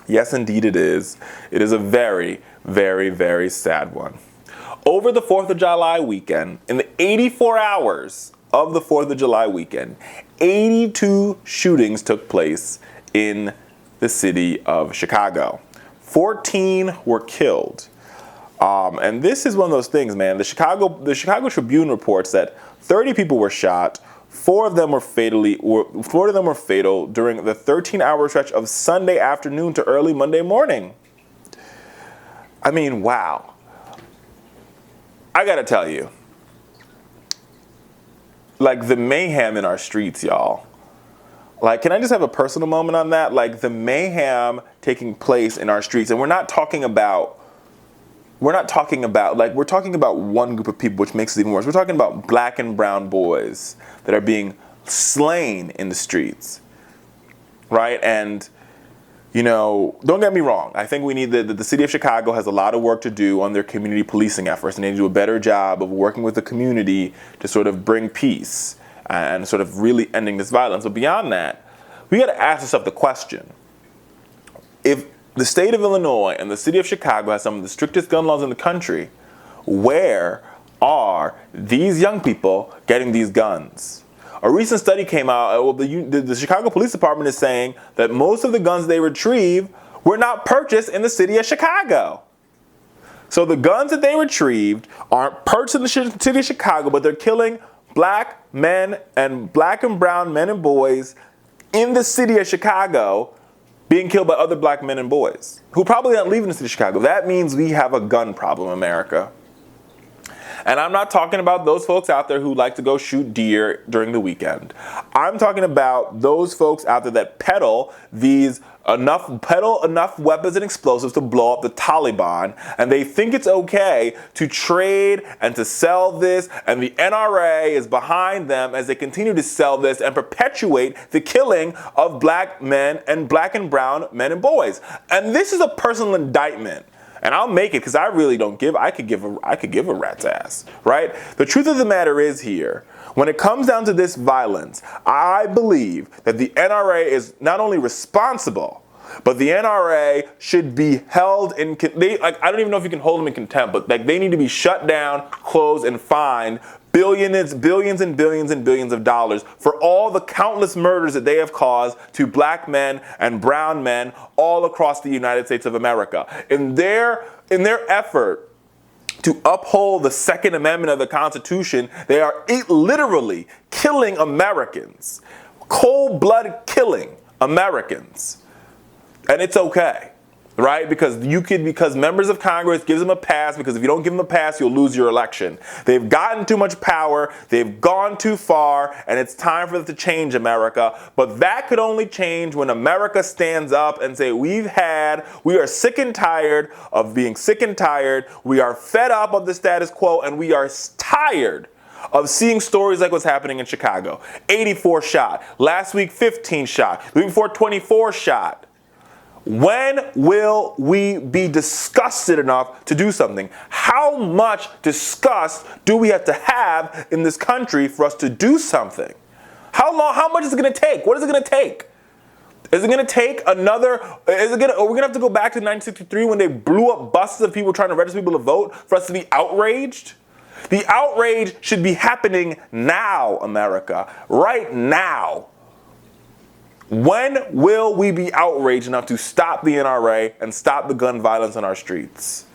Yes, indeed it is. It is a very, very, very sad one. Over the 4th of July weekend, in the 84 hours of the 4th of July weekend, 82 shootings took place in the city of Chicago. 14 were killed. And this is one of those things, man. The Chicago Tribune reports that 30 people were shot. Four of them were fatal during the 13-hour stretch of Sunday afternoon to early Monday morning. I mean, wow. I gotta tell you, like, the mayhem in our streets, y'all. Like, can I just have a personal moment on that? Like, the mayhem taking place in our streets, and we're talking about one group of people, which makes it even worse. We're talking about black and brown boys that are being slain in the streets, right? And, you know, don't get me wrong. I think we need the city of Chicago has a lot of work to do on their community policing efforts, and they need to do a better job of working with the community to sort of bring peace and sort of really ending this violence. But beyond that, we got to ask ourselves the question: if the state of Illinois and the city of Chicago has some of the strictest gun laws in the country, where are these young people getting these guns? A recent study came out, the Chicago Police Department is saying that most of the guns they retrieve were not purchased in the city of Chicago. So the guns that they retrieved aren't purchased in the city of Chicago, but they're killing black men and black and brown men and boys in the city of Chicago, being killed by other black men and boys who probably aren't leaving the city of Chicago. That means we have a gun problem, America. And I'm not talking about those folks out there who like to go shoot deer during the weekend. I'm talking about those folks out there that peddle enough weapons and explosives to blow up the Taliban, and they think it's okay to trade and to sell this, and the NRA is behind them as they continue to sell this and perpetuate the killing of black men and black and brown men and boys. And this is a personal indictment. And I'll make it because I really don't give. I could give a rat's ass, right? The truth of the matter is here, when it comes down to this violence, I believe that the NRA is not only responsible, but the NRA should be held in. I don't even know if you can hold them in contempt, but like they need to be shut down, closed, and fined billions and billions and billions of dollars for all the countless murders that they have caused to black men and brown men all across the United States of America. In their effort to uphold the Second Amendment of the Constitution, they are literally killing Americans, cold-blooded killing Americans. And it's okay. Right? Because members of Congress gives them a pass, because if you don't give them a pass, you'll lose your election. They've gotten too much power, they've gone too far, and it's time for them to change America. But that could only change when America stands up and say, we are sick and tired of being sick and tired, we are fed up of the status quo, and we are tired of seeing stories like what's happening in Chicago. 84 shot. Last week, 15 shot. The week before, 24 shot. When will we be disgusted enough to do something? How much disgust do we have to have in this country for us to do something? How much is it going to take? What is it going to take? Is it going to take are we going to have to go back to 1963 when they blew up buses of people trying to register people to vote for us to be outraged? The outrage should be happening now, America. Right now. When will we be outraged enough to stop the NRA and stop the gun violence on our streets?